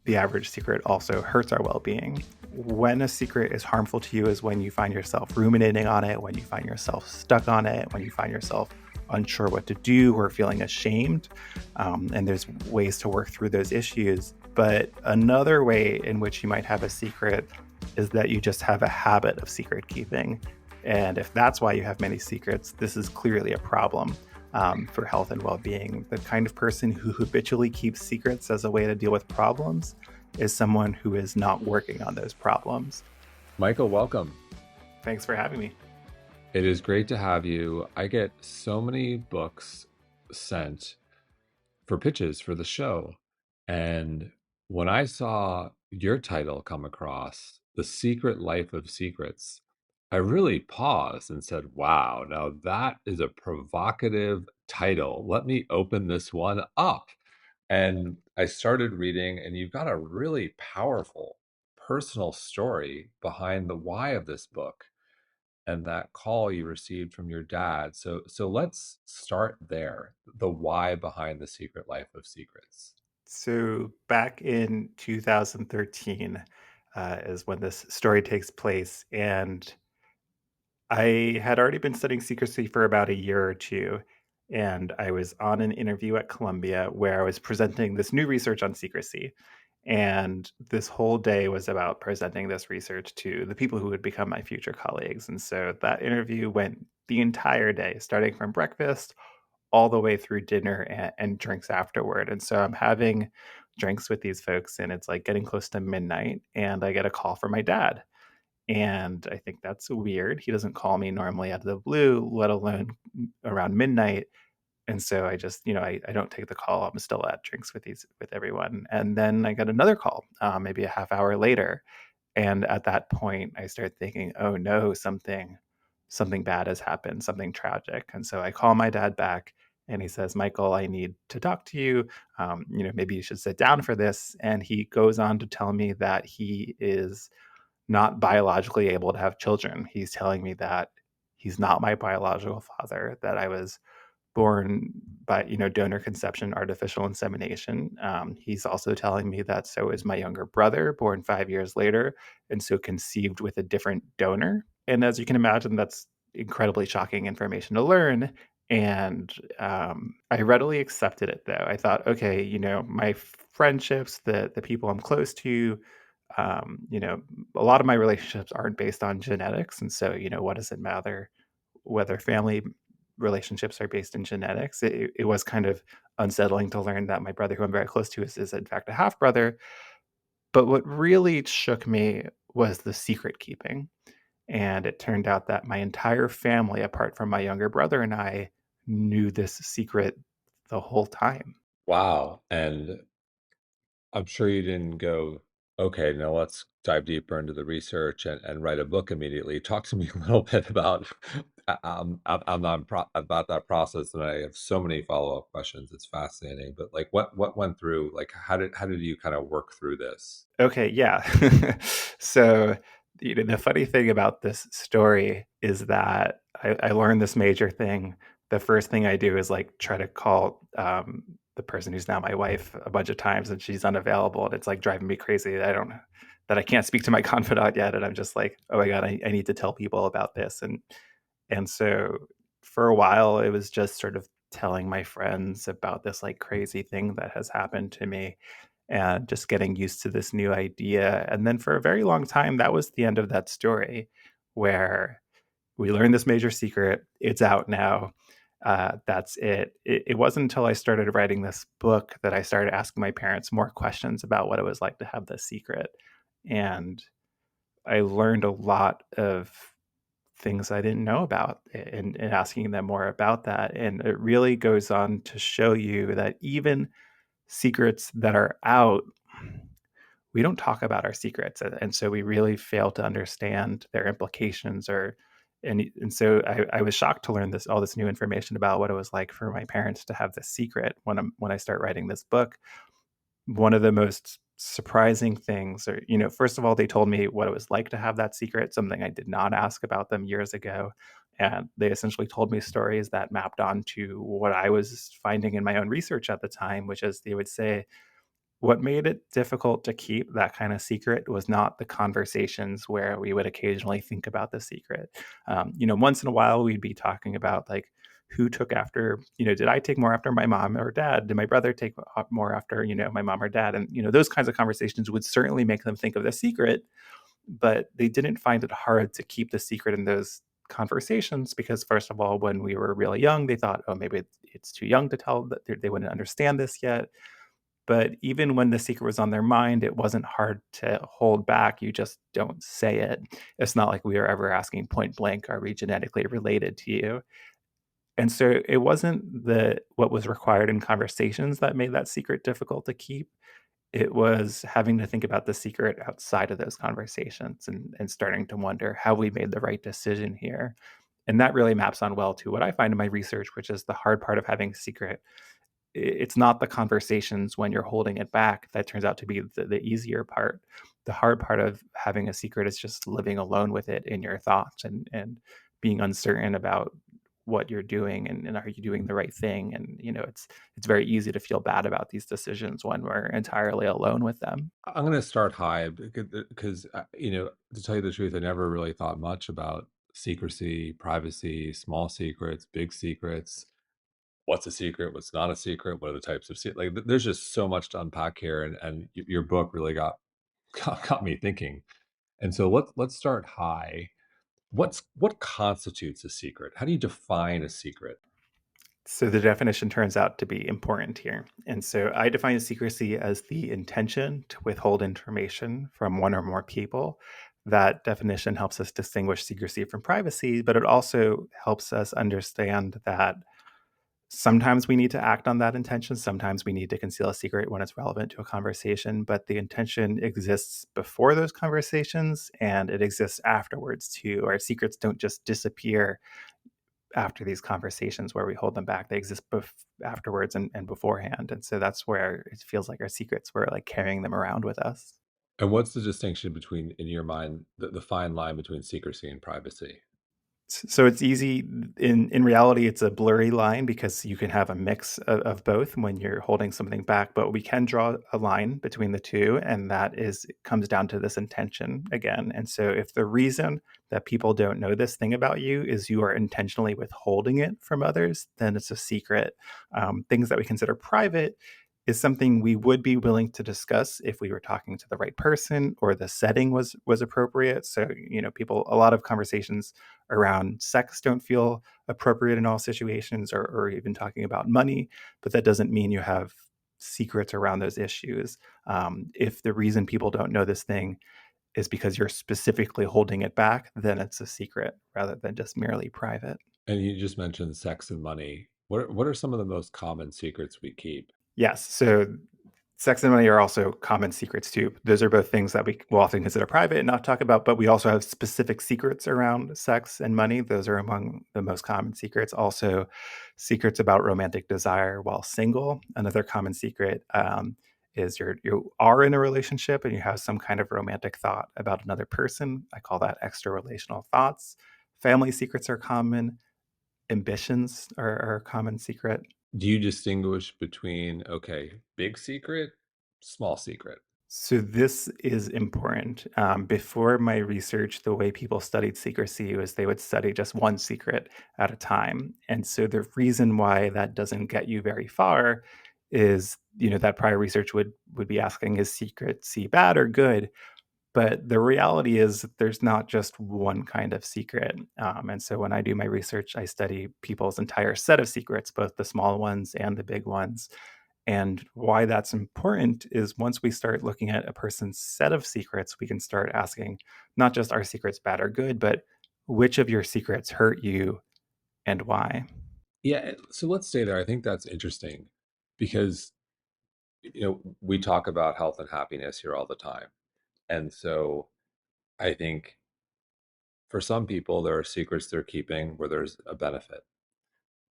the average secret also hurts our well-being. When a secret is harmful to you is when you find yourself ruminating on it, when you find yourself stuck on it, when you find yourself unsure what to do or feeling ashamed. And there's ways to work through those issues. But another way in which you might have a secret is that you just have a habit of secret keeping. And if that's why you have many secrets, this is clearly a problem for health and well-being. The kind of person who habitually keeps secrets as a way to deal with problems is someone who is not working on those problems. Michael, welcome. Thanks for having me. It is great to have you. I get so many books sent for pitches for the show. And when I saw your title come across, The Secret Life of Secrets, I really paused and said, wow, now that is a provocative title. Let me open this one up. And I started reading, and you've got a really powerful personal story behind the why of this book and that call you received from your dad. So let's start there. The why behind The Secret Life of Secrets. So back in 2013 is when this story takes place. And I had already been studying secrecy for about a year or two. And I was on an interview at Columbia where I was presenting this new research on secrecy. And this whole day was about presenting this research to the people who would become my future colleagues. And so that interview went the entire day, starting from breakfast all the way through dinner and drinks afterward. And so I'm having drinks with these folks, and it's like getting close to midnight, and I get a call from my dad. And I think that's weird. He doesn't call me normally out of the blue, let alone around midnight. And so I just, I don't take the call. I'm still at drinks with everyone. And then I got another call, maybe a half hour later. And at that point, I start thinking, oh no, something bad has happened, something tragic. And so I call my dad back, and he says, Michael, I need to talk to you. Maybe you should sit down for this. And he goes on to tell me that he is not biologically able to have children. He's telling me that he's not my biological father, that I was born by donor conception, artificial insemination. He's also telling me that so is my younger brother, born 5 years later, and so conceived with a different donor. And as you can imagine, that's incredibly shocking information to learn. And I readily accepted it, though. I thought, okay, my friendships, the people I'm close to, a lot of my relationships aren't based on genetics, and so what does it matter whether family relationships are based in genetics? It was kind of unsettling to learn that my brother, who I'm very close to, is in fact a half brother. But what really shook me was the secret keeping. And it turned out that my entire family, apart from my younger brother and I, knew this secret the whole time. Wow. And I'm sure you didn't go, okay, now let's dive deeper into the research and write a book immediately. Talk to me a little bit about about that process, and I have so many follow-up questions. It's fascinating, but like, what went through? Like, how did you kind of work through this? Okay, yeah. So, the funny thing about this story is that I learned this major thing. The first thing I do is like try to call the person who's now my wife a bunch of times, and she's unavailable, and it's like driving me crazy that I can't speak to my confidant yet, and I'm just like, oh my god, I need to tell people about this. And so for a while, it was just sort of telling my friends about this like crazy thing that has happened to me and just getting used to this new idea. And then for a very long time, that was the end of that story, where we learned this major secret. It's out now. That's it. It wasn't until I started writing this book that I started asking my parents more questions about what it was like to have this secret. And I learned a lot of things I didn't know about, and asking them more about that. And it really goes on to show you that even secrets that are out, we don't talk about our secrets, and so we really fail to understand their implications. And so I was shocked to learn all this new information about what it was like for my parents to have this secret when I start writing this book. One of the most surprising things, or first of all, they told me what it was like to have that secret, something I did not ask about them years ago. And they essentially told me stories that mapped onto what I was finding in my own research at the time, which is they would say, what made it difficult to keep that kind of secret was not the conversations where we would occasionally think about the secret. Once in a while we'd be talking about like who took after, did I take more after my mom or dad? Did my brother take more after, my mom or dad? And, those kinds of conversations would certainly make them think of the secret, but they didn't find it hard to keep the secret in those conversations because first of all, when we were really young, they thought, oh, maybe it's too young to tell, that they wouldn't understand this yet. But even when the secret was on their mind, it wasn't hard to hold back. You just don't say it. It's not like we were ever asking point blank, are we genetically related to you? And so it wasn't the what was required in conversations that made that secret difficult to keep. It was having to think about the secret outside of those conversations and starting to wonder how we made the right decision here. And that really maps on well to what I find in my research, which is the hard part of having a secret. It's not the conversations when you're holding it back that turns out to be the easier part. The hard part of having a secret is just living alone with it in your thoughts and being uncertain about what you're doing and are you doing the right thing. And it's very easy to feel bad about these decisions when we're entirely alone with them. I'm going to start high because, to tell you the truth, I never really thought much about secrecy, privacy, small secrets, big secrets. What's a secret? What's not a secret? What are the types of like? There's just so much to unpack here, and your book really got me thinking. And so let's start high. What constitutes a secret? How do you define a secret? So the definition turns out to be important here. And so I define secrecy as the intention to withhold information from one or more people. That definition helps us distinguish secrecy from privacy, but it also helps us understand that sometimes we need to act on that intention. Sometimes we need to conceal a secret when it's relevant to a conversation, but the intention exists before those conversations and it exists afterwards too. Our secrets don't just disappear after these conversations where we hold them back. They exist afterwards and beforehand. And so that's where it feels like our secrets, we're like carrying them around with us. And what's the distinction between, in your mind, the fine line between secrecy and privacy? So it's easy in reality it's a blurry line because you can have a mix of both when you're holding something back, but we can draw a line between the two, and that is it comes down to this intention again. And so if the reason that people don't know this thing about you is you are intentionally withholding it from others, then it's a secret. Things that we consider private is something we would be willing to discuss if we were talking to the right person or the setting was appropriate. So people, a lot of conversations around sex don't feel appropriate in all situations, or even talking about money, but that doesn't mean you have secrets around those issues. If the reason people don't know this thing is because you're specifically holding it back, then it's a secret rather than just merely private. And you just mentioned sex and money. What are some of the most common secrets we keep? Yes. So sex and money are also common secrets too. Those are both things that we will often consider private and not talk about, but we also have specific secrets around sex and money. Those are among the most common secrets. Also, secrets about romantic desire while single. Another common secret is you are in a relationship and you have some kind of romantic thought about another person. I call that extra relational thoughts. Family secrets are common. Ambitions are a common secret. Do you distinguish between, okay, big secret, small secret? So this is important. Before my research, the way people studied secrecy was they would study just one secret at a time. And so the reason why that doesn't get you very far is, that prior research would be asking, is secrecy bad or good? But the reality is that there's not just one kind of secret. And so when I do my research, I study people's entire set of secrets, both the small ones and the big ones. And why that's important is once we start looking at a person's set of secrets, we can start asking not just are secrets bad or good, but which of your secrets hurt you and why? Yeah, so let's stay there. I think that's interesting because we talk about health and happiness here all the time. And so I think for some people there are secrets they're keeping where there's a benefit.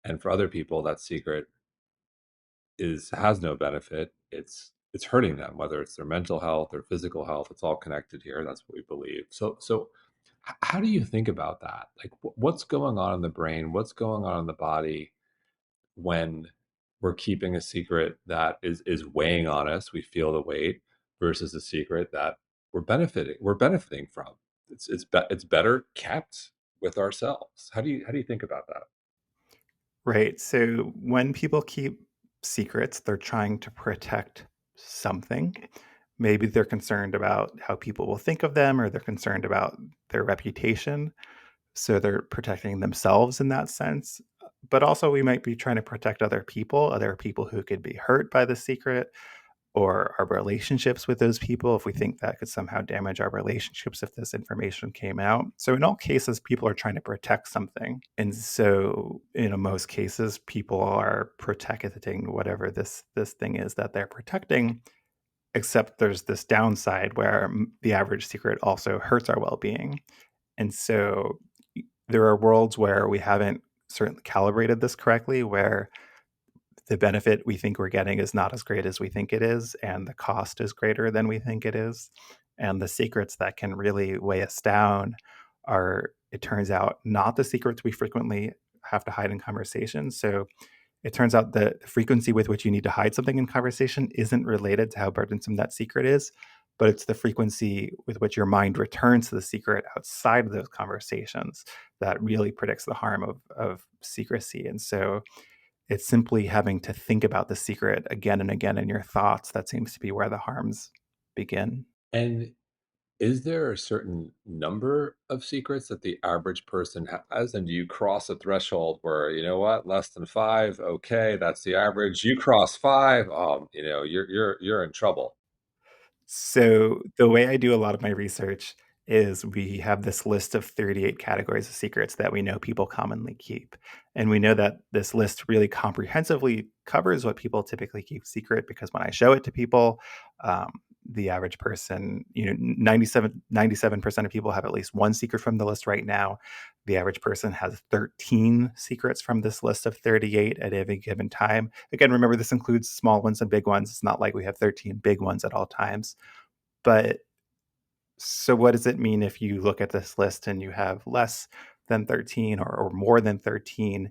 And for other people that secret is has no benefit. It's hurting them, whether it's their mental health or physical health. It's all connected here. That's what we believe. So how do you think about that? Like what's going on in the brain? What's going on in the body when we're keeping a secret that is weighing on us. We feel the weight versus a secret that we're benefiting from. It's better kept with ourselves. How do you think about that? Right. So when people keep secrets, they're trying to protect something. Maybe they're concerned about how people will think of them, or they're concerned about their reputation. So they're protecting themselves in that sense. But also, we might be trying to protect other people who could be hurt by the secret, or our relationships with those people if we think that could somehow damage our relationships if this information came out. So in all cases, people are trying to protect something. And so in most cases, people are protecting whatever this thing is that they're protecting, except there's this downside where the average secret also hurts our well-being. And so there are worlds where we haven't certainly calibrated this correctly, where the benefit we think we're getting is not as great as we think it is, and the cost is greater than we think it is. And the secrets that can really weigh us down are, it turns out, not the secrets we frequently have to hide in conversation. So it turns out that the frequency with which you need to hide something in conversation isn't related to how burdensome that secret is, but it's the frequency with which your mind returns to the secret outside of those conversations that really predicts the harm of secrecy. And so it's simply having to think about the secret again and again in your thoughts that seems to be where the harms begin. And is there a certain number of secrets that the average person has? And do you cross a threshold where, you know what, less than five, okay, that's the average. You cross five, you're in trouble. So the way I do a lot of my research is we have this list of 38 categories of secrets that we know people commonly keep. And we know that this list really comprehensively covers what people typically keep secret, because when I show it to people, um, the average person, 97% of people have at least one secret from the list right now. The average person has 13 secrets from this list of 38 at any given time. Again, remember, this includes small ones and big ones. It's not like we have 13 big ones at all times. But so what does it mean if you look at this list and you have less than 13, or more than 13?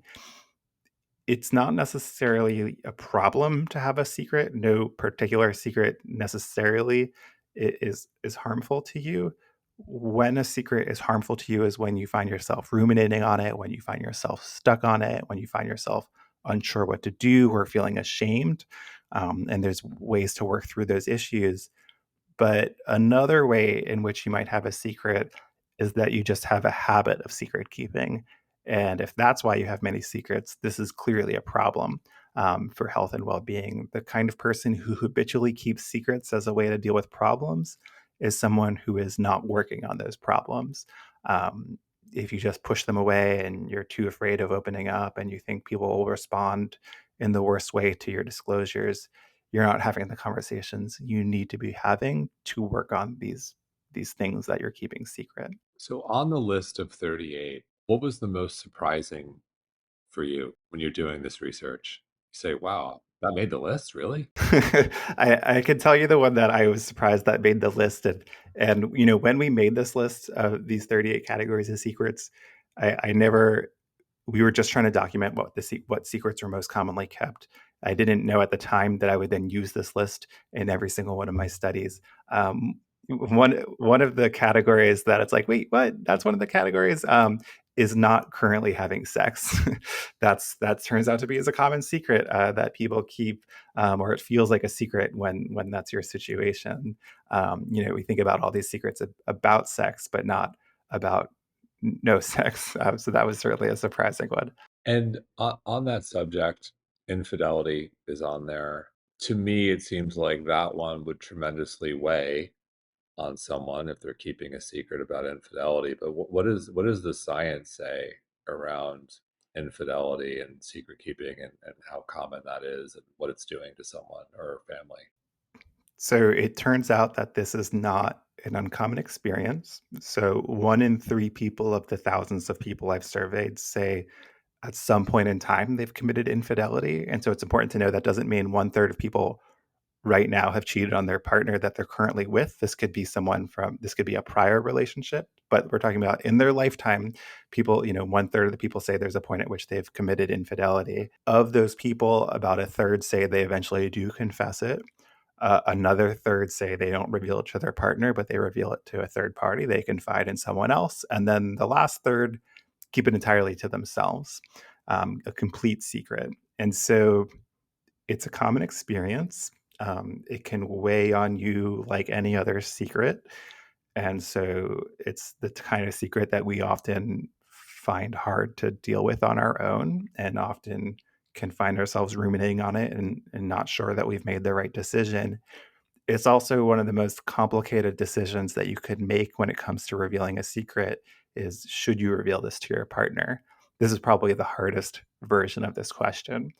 It's not necessarily a problem to have a secret. No particular secret necessarily is harmful to you. When a secret is harmful to you is when you find yourself ruminating on it, when you find yourself stuck on it, when you find yourself unsure what to do or feeling ashamed. And there's ways to work through those issues. But another way in which you might have a secret is that you just have a habit of secret keeping. And if that's why you have many secrets, this is clearly a problem for health and well being. The kind of person who habitually keeps secrets as a way to deal with problems is someone who is not working on those problems. Um, if you just push them away and you're too afraid of opening up and you think people will respond in the worst way to your disclosures, you're not having the conversations you need to be having to work on these things that you're keeping secret. So on the list of 38, what was the most surprising for you when you're doing this research? You say, wow, that made the list, really? I could tell you the one that I was surprised that made the list. And when we made this list of these 38 categories of secrets, I never we were just trying to document what secrets are most commonly kept. I didn't know at the time that I would then use this list in every single one of my studies. One of the categories that it's like, wait, what? That's one of the categories. Is not currently having sex. That turns out to be as a common secret that people keep, or it feels like a secret when that's your situation. We think about all these secrets about sex, but not about no sex. So that was certainly a surprising one. And on that subject, infidelity is on there. To me, it seems like that one would tremendously weigh on someone if they're keeping a secret about infidelity. But what does the science say around infidelity and secret keeping, and how common that is and what it's doing to someone or family? So it turns out that this is not an uncommon experience. So 1 in 3 people of the thousands of people I've surveyed say at some point in time they've committed infidelity. And so it's important to know that doesn't mean 1/3 of people right now have cheated on their partner that they're currently with. This could be a prior relationship. but we're talking about in their lifetime, people, 1/3 of the people say there's a point at which they've committed infidelity. Of those people, about a third say they eventually do confess it. Another third say they don't reveal it to their partner, but they reveal it to a third party. They confide in someone else. And then the last third keep it entirely to themselves, a complete secret. And so it's a common experience. It can weigh on you like any other secret. And so it's the kind of secret that we often find hard to deal with on our own, and often can find ourselves ruminating on it and not sure that we've made the right decision. It's also one of the most complicated decisions that you could make when it comes to revealing a secret is, should you reveal this to your partner? This is probably the hardest version of this question,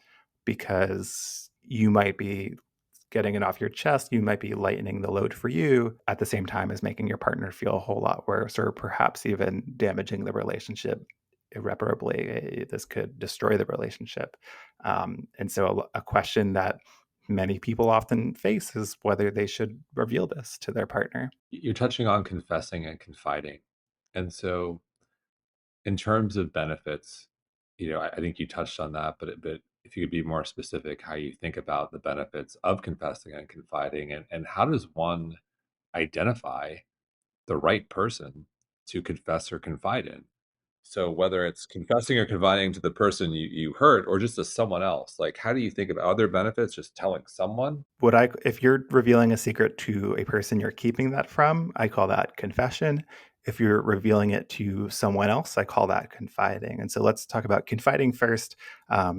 because you might be getting it off your chest, you might be lightening the load for you at the same time as making your partner feel a whole lot worse, or perhaps even damaging the relationship irreparably. This could destroy the relationship. And so a question that many people often face is whether they should reveal this to their partner. You're touching on confessing and confiding. And so, in terms of benefits, I think you touched on that, but if you could be more specific, how you think about the benefits of confessing and confiding, and how does one identify the right person to confess or confide in? So whether it's confessing or confiding to the person you hurt or just to someone else, like how do you think about other benefits just telling someone? If you're revealing a secret to a person you're keeping that from, I call that confession. If you're revealing it to someone else, I call that confiding. And so let's talk about confiding first,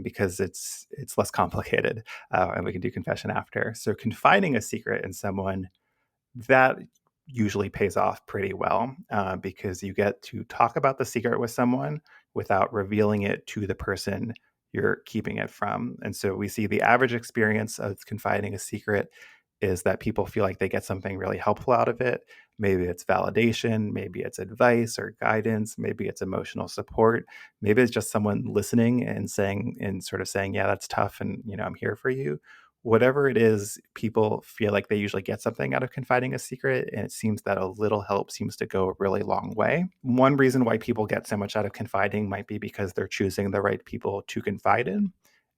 because it's less complicated, and we can do confession after. So confiding a secret in someone, that usually pays off pretty well, because you get to talk about the secret with someone without revealing it to the person you're keeping it from. And so we see the average experience of confiding a secret is that people feel like they get something really helpful out of it. Maybe it's validation, maybe it's advice or guidance, maybe it's emotional support, maybe it's just someone listening and sort of saying, yeah, that's tough, and I'm here for you. Whatever it is, people feel like they usually get something out of confiding a secret, and it seems that a little help seems to go a really long way. One reason why people get so much out of confiding might be because they're choosing the right people to confide in.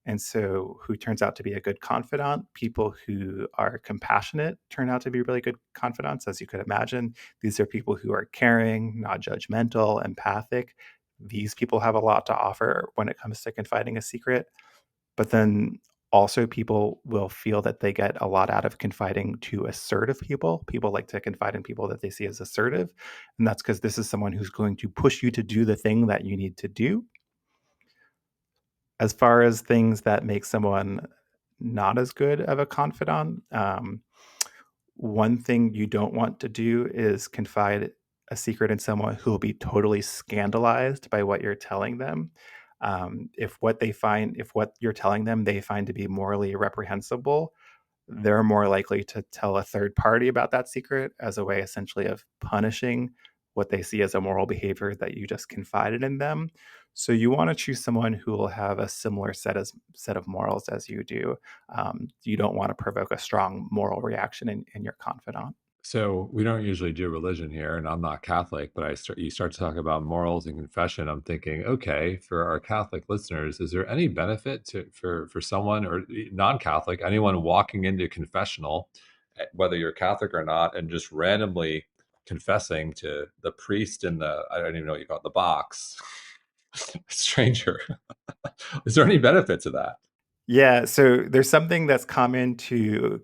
And so, who turns out to be a good confidant? People who are compassionate turn out to be really good confidants, as you could imagine. These are people who are caring, not judgmental, empathic. These people have a lot to offer when it comes to confiding a secret. But then also, people will feel that they get a lot out of confiding to assertive people. People like to confide in people that they see as assertive. And that's because this is someone who's going to push you to do the thing that you need to do. As far as things that make someone not as good of a confidant, one thing you don't want to do is confide a secret in someone who will be totally scandalized by what you're telling them. If what you're telling them they find to be morally reprehensible, they're more likely to tell a third party about that secret as a way essentially of punishing what they see as a moral behavior that you just confided in them. So you want to choose someone who will have a similar set of morals as you do. You don't want to provoke a strong moral reaction in your confidant. So we don't usually do religion here, and I'm not Catholic, but you start to talk about morals and confession. I'm thinking, okay, for our Catholic listeners, is there any benefit for someone or non-Catholic, anyone walking into confessional, whether you're Catholic or not, and just randomly confessing to the priest in the, I don't even know what you call it, the box, stranger? Is there any benefit to that? Yeah, so there's something that's common to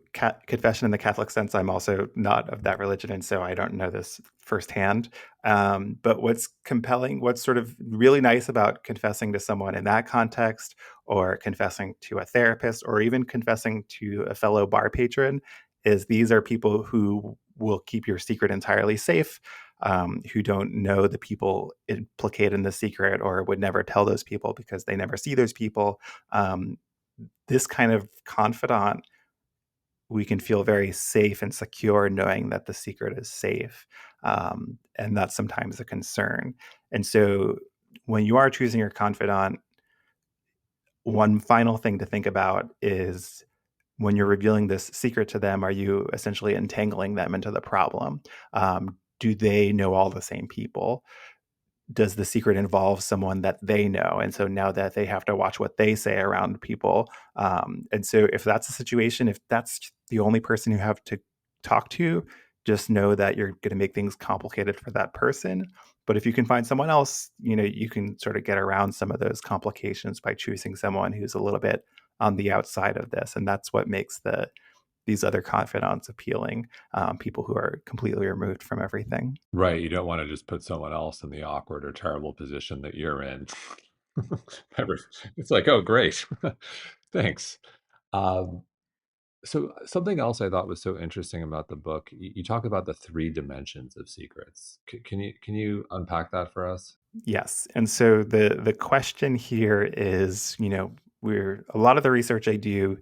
confession in the Catholic sense. I'm also not of that religion, and so I don't know this firsthand. But what's sort of really nice about confessing to someone in that context, or confessing to a therapist, or even confessing to a fellow bar patron, is these are people who will keep your secret entirely safe, who don't know the people implicated in the secret, or would never tell those people because they never see those people. This kind of confidant, we can feel very safe and secure knowing that the secret is safe. And that's sometimes a concern. And so, when you are choosing your confidant, one final thing to think about is, when you're revealing this secret to them, are you essentially entangling them into the problem? do they know all the same people? Does the secret involve someone that they know? And so now that they have to watch what they say around people. And so if that's the situation, if that's the only person you have to talk to, just know that you're going to make things complicated for that person. But if you can find someone else, you can sort of get around some of those complications by choosing someone who's a little bit on the outside of this. And that's what makes these other confidants appealing, people who are completely removed from everything. Right, you don't wanna just put someone else in the awkward or terrible position that you're in. Every It's like, "Oh, great. Thanks." Um, so something else I thought was so interesting about the book, you talk about the 3 dimensions of secrets. Can you unpack that for us? Yes. And so the question here is, we're a lot of the research I do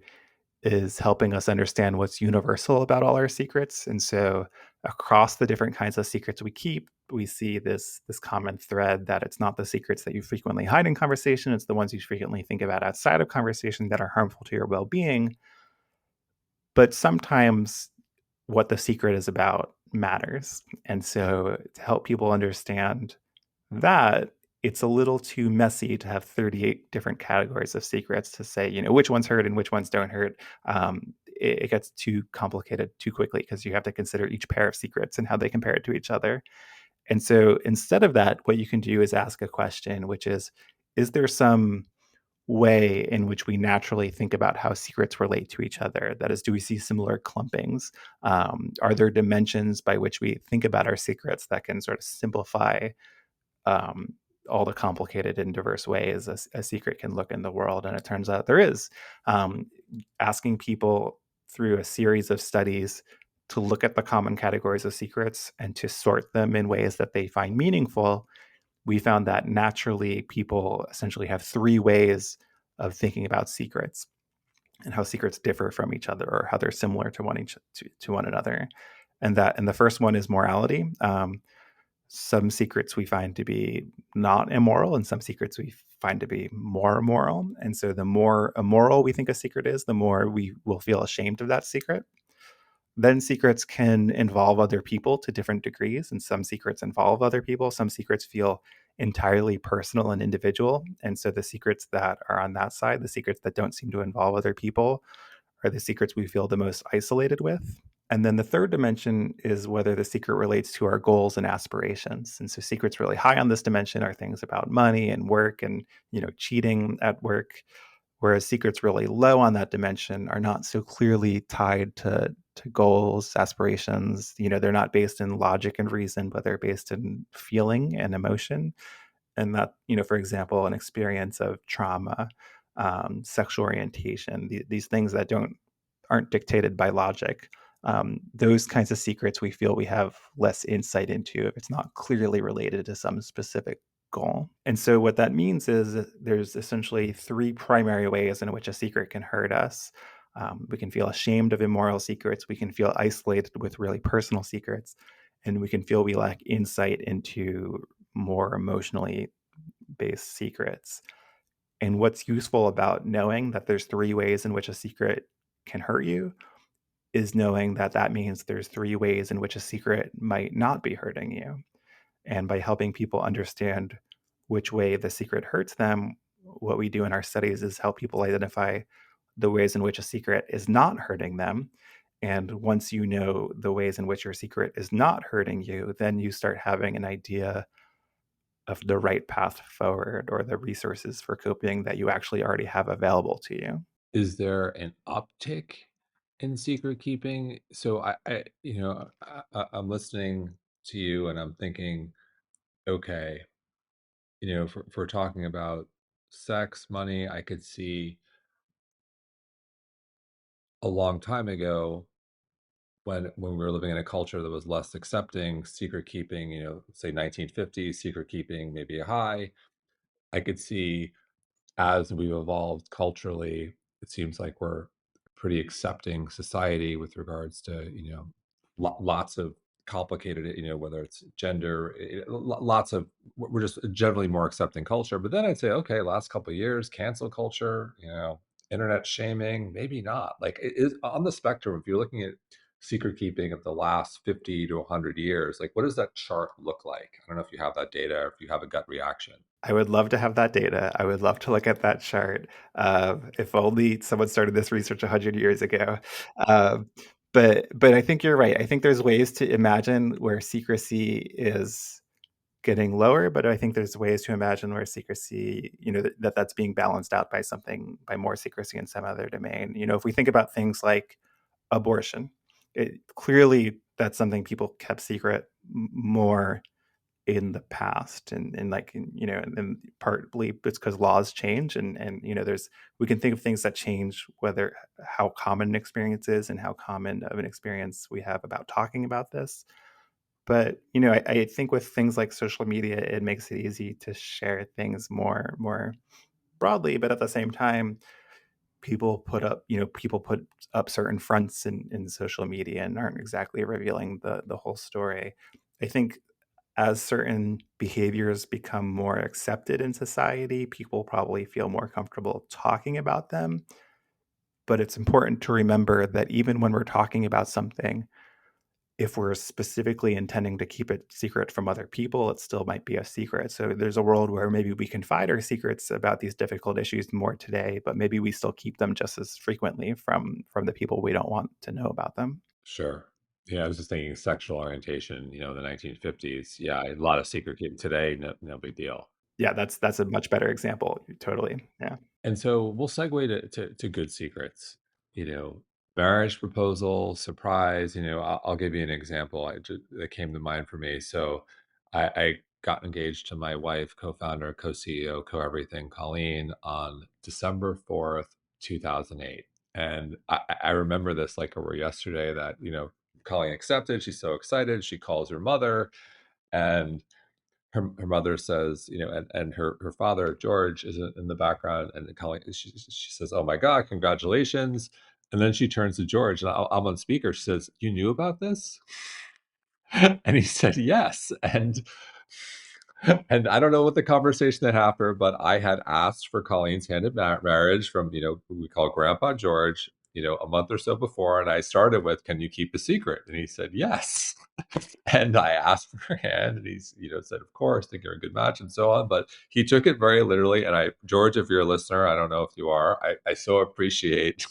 is helping us understand what's universal about all our secrets. And so across the different kinds of secrets we keep, we see this common thread that it's not the secrets that you frequently hide in conversation, it's the ones you frequently think about outside of conversation that are harmful to your well-being. But sometimes what the secret is about matters. And so to help people understand that, it's a little too messy to have 38 different categories of secrets to say, which ones hurt and which ones don't hurt. It gets too complicated too quickly because you have to consider each pair of secrets and how they compare it to each other. And so instead of that, what you can do is ask a question, which is there some way in which we naturally think about how secrets relate to each other? That is, do we see similar clumpings? Are there dimensions by which we think about our secrets that can sort of simplify um, all the complicated and diverse ways a secret can look in the world? And it turns out there is. Um, Asking people through a series of studies to look at the common categories of secrets and to sort them in ways that they find meaningful, we found that naturally people essentially have three ways of thinking about secrets and how secrets differ from each other or how they're similar to one another. And the first one is morality. Some secrets we find to be not immoral, and some secrets we find to be more moral. And so the more immoral we think a secret is, the more we will feel ashamed of that secret. Then secrets can involve other people to different degrees, and some secrets involve other people. Some secrets feel entirely personal and individual. And so the secrets that are on that side, the secrets that don't seem to involve other people, are the secrets we feel the most isolated with. And then the third dimension is whether the secret relates to our goals and aspirations. And so secrets really high on this dimension are things about money and work and, cheating at work, whereas secrets really low on that dimension are not so clearly tied to goals, aspirations. They're not based in logic and reason, but they're based in feeling and emotion. And that, for example, an experience of trauma, sexual orientation, these things that aren't dictated by logic. Those kinds of secrets we feel we have less insight into if it's not clearly related to some specific goal. And so what that means is that there's essentially three primary ways in which a secret can hurt us. We can feel ashamed of immoral secrets. We can feel isolated with really personal secrets. And we can feel we lack insight into more emotionally based secrets. And what's useful about knowing that there's three ways in which a secret can hurt you is knowing that that means there's three ways in which a secret might not be hurting you. And by helping people understand which way the secret hurts them, what we do in our studies is help people identify the ways in which a secret is not hurting them. And once you know the ways in which your secret is not hurting you, then you start having an idea of the right path forward or the resources for coping that you actually already have available to you. Is there an uptick in secret keeping? So I'm listening to you and I'm thinking, okay, if we're talking about sex, money, I could see a long time ago when we were living in a culture that was less accepting, secret keeping, say 1950s, secret keeping maybe a high. I could see as we've evolved culturally, it seems like we're a pretty accepting society with regards to, lots of complicated, whether it's gender, lots of, we're just generally more accepting culture. But then I'd say, okay, last couple of years, cancel culture, internet shaming, maybe not. Like it is on the spectrum. If you're looking at secret keeping of the last 50 to 100 years, like what does that chart look like? I don't know if you have that data or if you have a gut reaction. I would love to have that data. I would love to look at that chart. If only someone started this research 100 years ago. Um, but I think you're right. I think there's ways to imagine where secrecy is getting lower, but I think there's ways to imagine where secrecy, that's being balanced out by something, by more secrecy in some other domain. If we think about things like abortion, clearly that's something people kept secret more in the past, and like, and partly it's because laws change, and there's, we can think of things that change, whether how common an experience is and how common of an experience we have about talking about this. But I think with things like social media, it makes it easy to share things more broadly, but at the same time, people put up certain fronts in social media and aren't exactly revealing the whole story. I think as certain behaviors become more accepted in society, people probably feel more comfortable talking about them. But it's important to remember that even when we're talking about something, if we're specifically intending to keep it secret from other people, it still might be a secret. So there's a world where maybe we confide our secrets about these difficult issues more today, but maybe we still keep them just as frequently from the people we don't want to know about them. Sure. Yeah, I was just thinking sexual orientation, the 1950s. Yeah, a lot of secret keeping today, no, no big deal. Yeah, that's a much better example. Totally. Yeah. And so we'll segue to good secrets. You know, marriage proposal, surprise. I'll give you an example that came to mind for me. So I got engaged to my wife, co-founder, co-CEO, co-everything, Colleen, on December 4th, 2008. And I remember this like it were yesterday that, Colleen accepted. She's so excited. She calls her mother, and her mother says, and her father George is in the background, and calling. She says, "Oh my God, congratulations!" And then she turns to George, and I'm on speaker. She says, "You knew about this?" And he said, "Yes." And I don't know what the conversation that happened, but I had asked for Colleen's hand in marriage from who we call Grandpa George, a month or so before, and I started with, "Can you keep a secret?" And he said, "Yes." And I asked for her hand, and he's, said, "Of course, think you're a good match," and so on. But he took it very literally. And George, if you're a listener, I don't know if you are, I so appreciate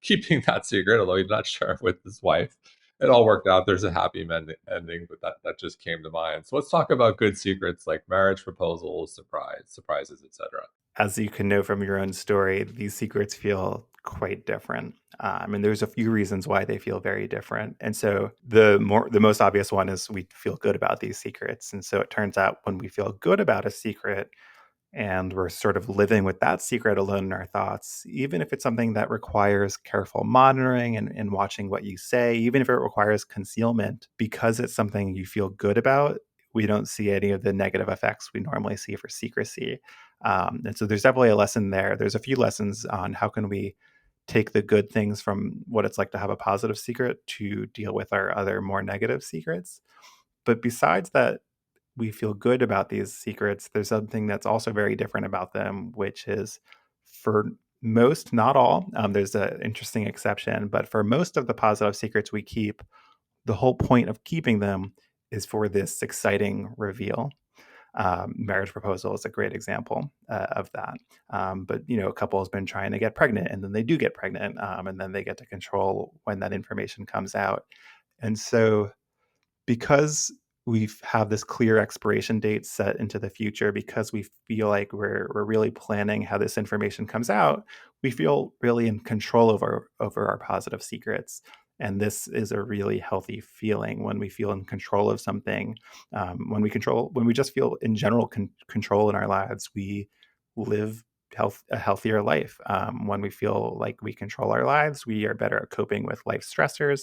keeping that secret, although he's not sure with his wife. It all worked out. There's a happy ending, but that just came to mind. So let's talk about good secrets like marriage proposals, surprises, etc. As you can know from your own story, these secrets feel quite different. And there's a few reasons why they feel very different. And so the most obvious one is we feel good about these secrets. And so it turns out when we feel good about a secret, and we're sort of living with that secret alone in our thoughts, even if it's something that requires careful monitoring and watching what you say, even if it requires concealment, because it's something you feel good about, we don't see any of the negative effects we normally see for secrecy. And so there's definitely a lesson there. There's a few lessons on how can we take the good things from what it's like to have a positive secret to deal with our other more negative secrets. But besides that, we feel good about these secrets, there's something that's also very different about them, which is for most, not all, there's an interesting exception, but for most of the positive secrets we keep, the whole point of keeping them is for this exciting reveal. Marriage proposal is a great example of that. But a couple has been trying to get pregnant, and then they do get pregnant, and then they get to control when that information comes out. And so because we have this clear expiration date set into the future, because we feel like we're really planning how this information comes out, we feel really in control over our positive secrets. And this is a really healthy feeling when we feel in control of something. When we just feel in general control in our lives, we live a healthier life. When we feel like we control our lives, we are better at coping with life stressors.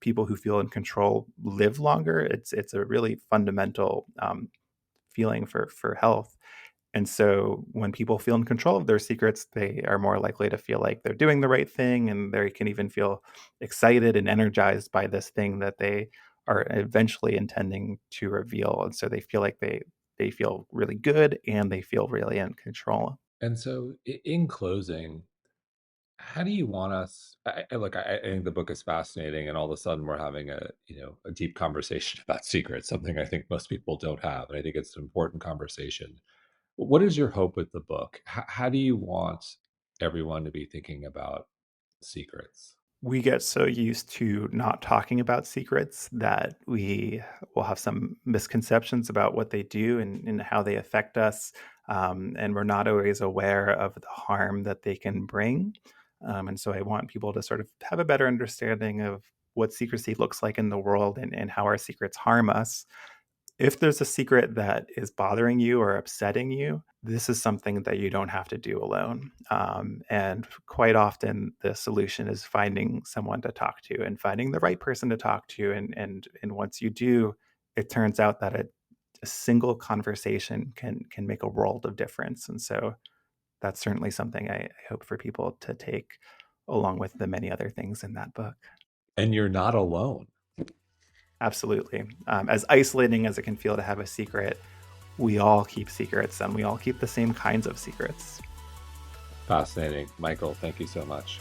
People who feel in control live longer. It's a really fundamental feeling for health. And so when people feel in control of their secrets, they are more likely to feel like they're doing the right thing, and they can even feel excited and energized by this thing that they are eventually intending to reveal. And so they feel like they feel really good, and they feel really in control. And so, in closing, how do you want us? I think the book is fascinating, and all of a sudden we're having a deep conversation about secrets, something I think most people don't have, and I think it's an important conversation. What is your hope with the book? How do you want everyone to be thinking about secrets? We get so used to not talking about secrets that we will have some misconceptions about what they do and how they affect us. And we're not always aware of the harm that they can bring. And so I want people to sort of have a better understanding of what secrecy looks like in the world and how our secrets harm us. If there's a secret that is bothering you or upsetting you, this is something that you don't have to do alone. And quite often, the solution is finding someone to talk to and finding the right person to talk to. And once you do, it turns out that a single conversation can make a world of difference. And so that's certainly something I hope for people to take along with the many other things in that book. And you're not alone. Absolutely. As isolating as it can feel to have a secret, we all keep secrets and we all keep the same kinds of secrets. Fascinating. Michael, thank you so much.